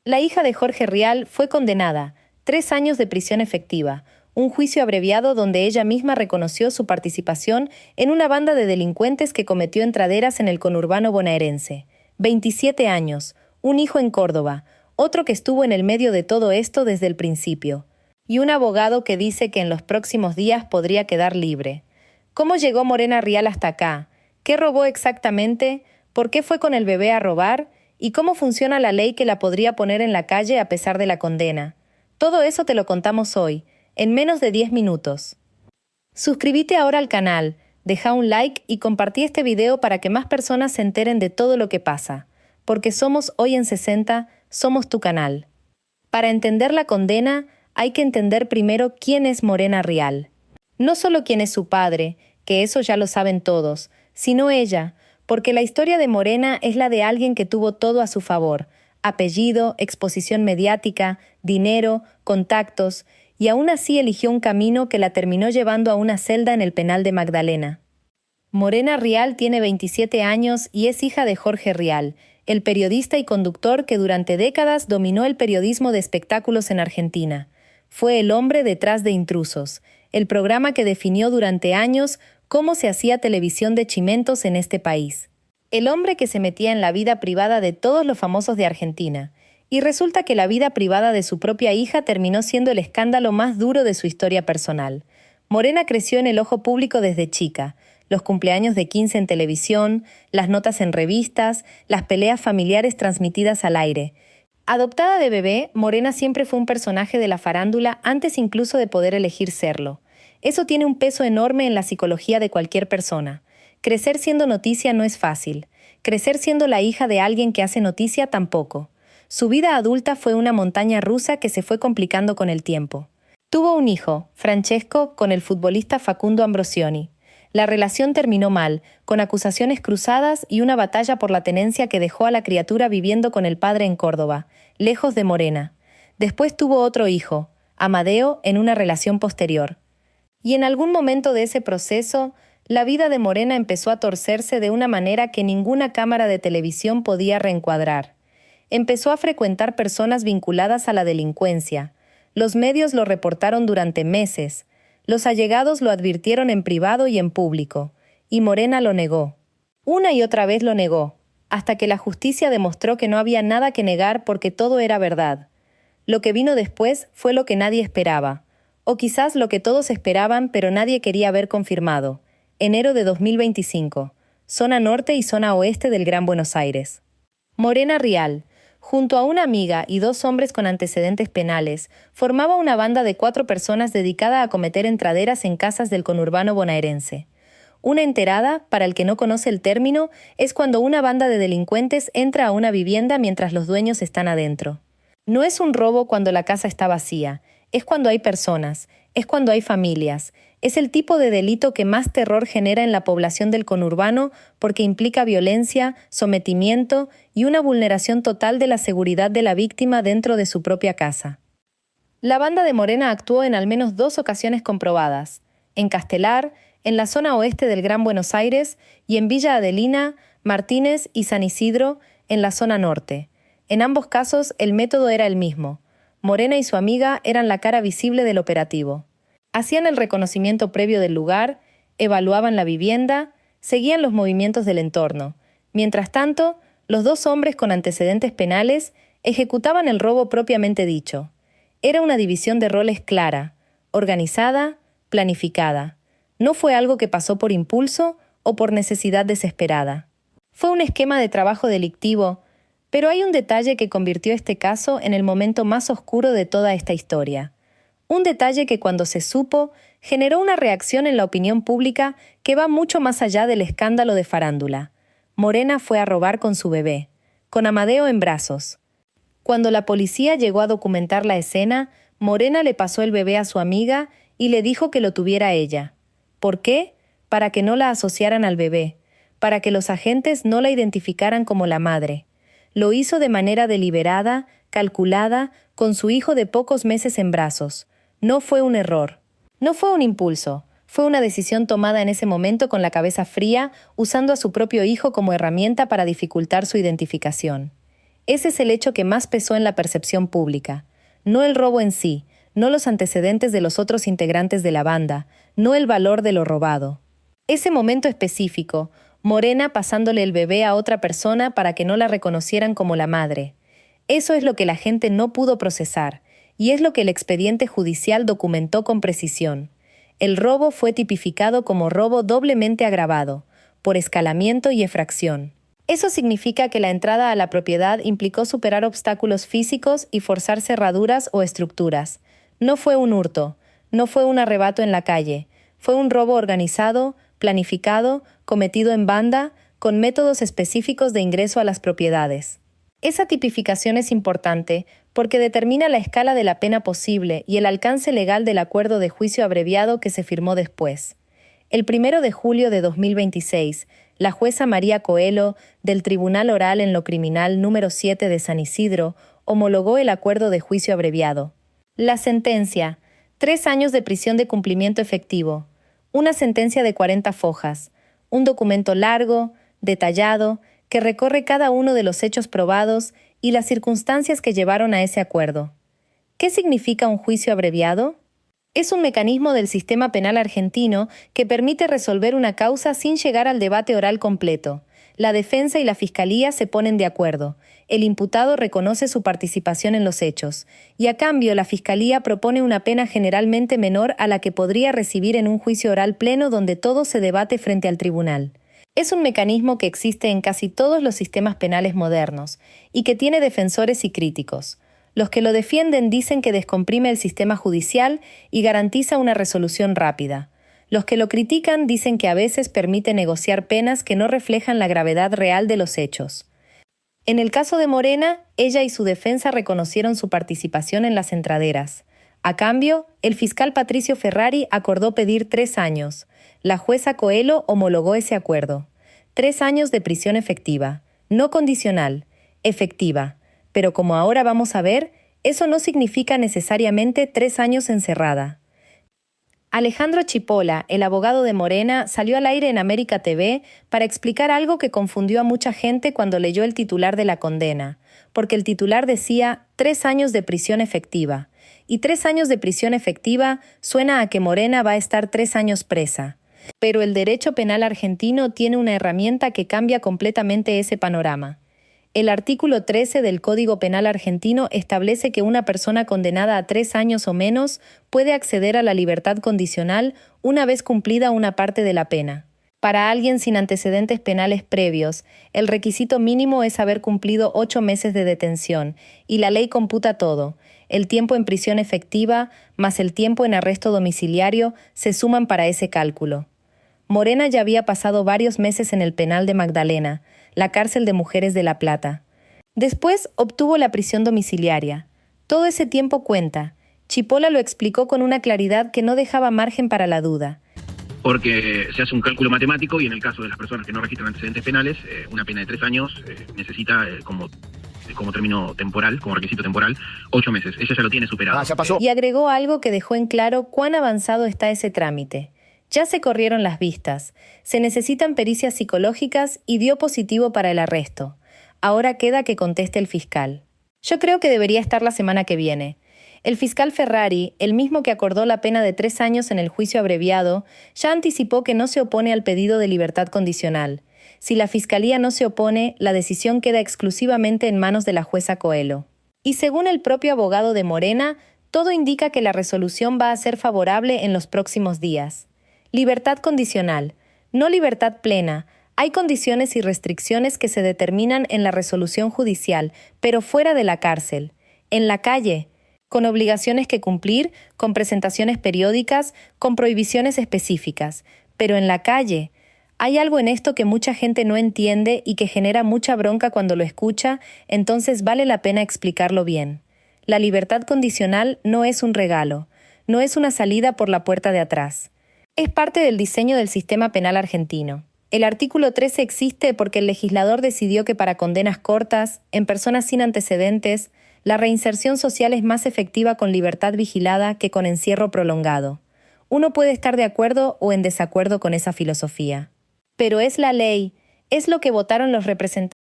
La hija de Jorge Rial fue condenada, 3 años de prisión efectiva, un juicio abreviado donde ella misma reconoció su participación en una banda de delincuentes que cometió entraderas en el conurbano bonaerense. 27 años, un hijo en Córdoba, otro que estuvo en el medio de todo esto desde el principio, y un abogado que dice que en los próximos días podría quedar libre. ¿Cómo llegó Morena Rial hasta acá? ¿Qué robó exactamente? ¿Por qué fue con el bebé a robar? ¿Y cómo funciona la ley que la podría poner en la calle a pesar de la condena? Todo eso te lo contamos hoy, en menos de 10 minutos. Suscríbete ahora al canal, deja un like y compartí este video para que más personas se enteren de todo lo que pasa. Porque somos Hoy en 60, somos tu canal. Para entender la condena, hay que entender primero quién es Morena Rial. No solo quién es su padre, que eso ya lo saben todos, sino ella, porque la historia de Morena es la de alguien que tuvo todo a su favor: apellido, exposición mediática, dinero, contactos, y aún así eligió un camino que la terminó llevando a una celda en el penal de Magdalena. Morena Rial tiene 27 años y es hija de Jorge Rial, el periodista y conductor que durante décadas dominó el periodismo de espectáculos en Argentina. Fue el hombre detrás de Intrusos, el programa que definió durante años cómo se hacía televisión de chimentos en este país. El hombre que se metía en la vida privada de todos los famosos de Argentina. Y resulta que la vida privada de su propia hija terminó siendo el escándalo más duro de su historia personal. Morena creció en el ojo público desde chica. Los cumpleaños de 15 en televisión, las notas en revistas, las peleas familiares transmitidas al aire. Adoptada de bebé, Morena siempre fue un personaje de la farándula antes incluso de poder elegir serlo. Eso tiene un peso enorme en la psicología de cualquier persona. Crecer siendo noticia no es fácil. Crecer siendo la hija de alguien que hace noticia tampoco. Su vida adulta fue una montaña rusa que se fue complicando con el tiempo. Tuvo un hijo, Francesco, con el futbolista Facundo Ambrosioni. La relación terminó mal, con acusaciones cruzadas y una batalla por la tenencia que dejó a la criatura viviendo con el padre en Córdoba, lejos de Morena. Después tuvo otro hijo, Amadeo, en una relación posterior. Y en algún momento de ese proceso, la vida de Morena empezó a torcerse de una manera que ninguna cámara de televisión podía reencuadrar. Empezó a frecuentar personas vinculadas a la delincuencia. Los medios lo reportaron durante meses. Los allegados lo advirtieron en privado y en público. Y Morena lo negó. Una y otra vez lo negó, hasta que la justicia demostró que no había nada que negar porque todo era verdad. Lo que vino después fue lo que nadie esperaba. O quizás lo que todos esperaban pero nadie quería ver confirmado. Enero de 2025. Zona norte y zona oeste del Gran Buenos Aires. Morena Rial, junto a una amiga y 2 hombres con antecedentes penales, formaba una banda de 4 personas dedicada a cometer entraderas en casas del conurbano bonaerense. Una enterada, para el que no conoce el término, es cuando una banda de delincuentes entra a una vivienda mientras los dueños están adentro. No es un robo cuando la casa está vacía, es cuando hay personas, es cuando hay familias. Es el tipo de delito que más terror genera en la población del conurbano porque implica violencia, sometimiento y una vulneración total de la seguridad de la víctima dentro de su propia casa. La banda de Morena actuó en al menos 2 ocasiones comprobadas: en Castelar, en la zona oeste del Gran Buenos Aires, y en Villa Adelina, Martínez y San Isidro, en la zona norte. En ambos casos, el método era el mismo. Morena y su amiga eran la cara visible del operativo. Hacían el reconocimiento previo del lugar, evaluaban la vivienda, seguían los movimientos del entorno. Mientras tanto, los 2 hombres con antecedentes penales ejecutaban el robo propiamente dicho. Era una división de roles clara, organizada, planificada. No fue algo que pasó por impulso o por necesidad desesperada. Fue un esquema de trabajo delictivo, pero hay un detalle que convirtió este caso en el momento más oscuro de toda esta historia. Un detalle que cuando se supo, generó una reacción en la opinión pública que va mucho más allá del escándalo de farándula. Morena fue a robar con su bebé, con Amadeo en brazos. Cuando la policía llegó a documentar la escena, Morena le pasó el bebé a su amiga y le dijo que lo tuviera ella. ¿Por qué? Para que no la asociaran al bebé, para que los agentes no la identificaran como la madre. Lo hizo de manera deliberada, calculada, con su hijo de pocos meses en brazos. No fue un error. No fue un impulso. Fue una decisión tomada en ese momento con la cabeza fría, usando a su propio hijo como herramienta para dificultar su identificación. Ese es el hecho que más pesó en la percepción pública. No el robo en sí, no los antecedentes de los otros integrantes de la banda, no el valor de lo robado. Ese momento específico, Morena pasándole el bebé a otra persona para que no la reconocieran como la madre. Eso es lo que la gente no pudo procesar, y es lo que el expediente judicial documentó con precisión. El robo fue tipificado como robo doblemente agravado, por escalamiento y efracción. Eso significa que la entrada a la propiedad implicó superar obstáculos físicos y forzar cerraduras o estructuras. No fue un hurto, no fue un arrebato en la calle, fue un robo organizado, planificado, cometido en banda, con métodos específicos de ingreso a las propiedades. Esa tipificación es importante porque determina la escala de la pena posible y el alcance legal del acuerdo de juicio abreviado que se firmó después. El 1 de julio de 2026, la jueza María Coelho, del Tribunal Oral en lo Criminal número 7 de San Isidro, homologó el acuerdo de juicio abreviado. La sentencia: 3 años de prisión de cumplimiento efectivo. Una sentencia de 40 fojas. Un documento largo, detallado, que recorre cada uno de los hechos probados y las circunstancias que llevaron a ese acuerdo. ¿Qué significa un juicio abreviado? Es un mecanismo del sistema penal argentino que permite resolver una causa sin llegar al debate oral completo. La defensa y la fiscalía se ponen de acuerdo. El imputado reconoce su participación en los hechos, y a cambio la fiscalía propone una pena generalmente menor a la que podría recibir en un juicio oral pleno donde todo se debate frente al tribunal. Es un mecanismo que existe en casi todos los sistemas penales modernos, y que tiene defensores y críticos. Los que lo defienden dicen que descomprime el sistema judicial y garantiza una resolución rápida. Los que lo critican dicen que a veces permite negociar penas que no reflejan la gravedad real de los hechos. En el caso de Morena, ella y su defensa reconocieron su participación en las entraderas. A cambio, el fiscal Patricio Ferrari acordó pedir 3 años. La jueza Coelho homologó ese acuerdo. 3 años de prisión efectiva, no condicional, efectiva. Pero como ahora vamos a ver, eso no significa necesariamente 3 años encerrada. Alejandro Chipola, el abogado de Morena, salió al aire en América TV para explicar algo que confundió a mucha gente cuando leyó el titular de la condena, porque el titular decía 3 años de prisión efectiva, y 3 años de prisión efectiva suena a que Morena va a estar 3 años presa. Pero el derecho penal argentino tiene una herramienta que cambia completamente ese panorama. El artículo 13 del Código Penal argentino establece que una persona condenada a 3 años o menos puede acceder a la libertad condicional una vez cumplida una parte de la pena. Para alguien sin antecedentes penales previos, el requisito mínimo es haber cumplido 8 meses de detención, y la ley computa todo. El tiempo en prisión efectiva más el tiempo en arresto domiciliario se suman para ese cálculo. Morena ya había pasado varios meses en el penal de Magdalena, la cárcel de mujeres de La Plata. Después obtuvo la prisión domiciliaria. Todo ese tiempo cuenta. Chipola lo explicó con una claridad que no dejaba margen para la duda. Porque se hace un cálculo matemático y en el caso de las personas que no registran antecedentes penales, una pena de 3 años necesita como término temporal, como requisito temporal, 8 meses. Ella ya lo tiene superado. Ya pasó. Y agregó algo que dejó en claro cuán avanzado está ese trámite. Ya se corrieron las vistas, se necesitan pericias psicológicas y dio positivo para el arresto. Ahora queda que conteste el fiscal. Yo creo que debería estar la semana que viene. El fiscal Ferrari, el mismo que acordó la pena de 3 años en el juicio abreviado, ya anticipó que no se opone al pedido de libertad condicional. Si la fiscalía no se opone, la decisión queda exclusivamente en manos de la jueza Coelho. Y según el propio abogado de Morena, todo indica que la resolución va a ser favorable en los próximos días. Libertad condicional, no libertad plena. Hay condiciones y restricciones que se determinan en la resolución judicial, pero fuera de la cárcel, en la calle, con obligaciones que cumplir, con presentaciones periódicas, con prohibiciones específicas. Pero en la calle, hay algo en esto que mucha gente no entiende y que genera mucha bronca cuando lo escucha, entonces vale la pena explicarlo bien. La libertad condicional no es un regalo, no es una salida por la puerta de atrás. Es parte del diseño del sistema penal argentino. El artículo 13 existe porque el legislador decidió que para condenas cortas, en personas sin antecedentes, la reinserción social es más efectiva con libertad vigilada que con encierro prolongado. Uno puede estar de acuerdo o en desacuerdo con esa filosofía. Pero es la ley, es lo que votaron los representantes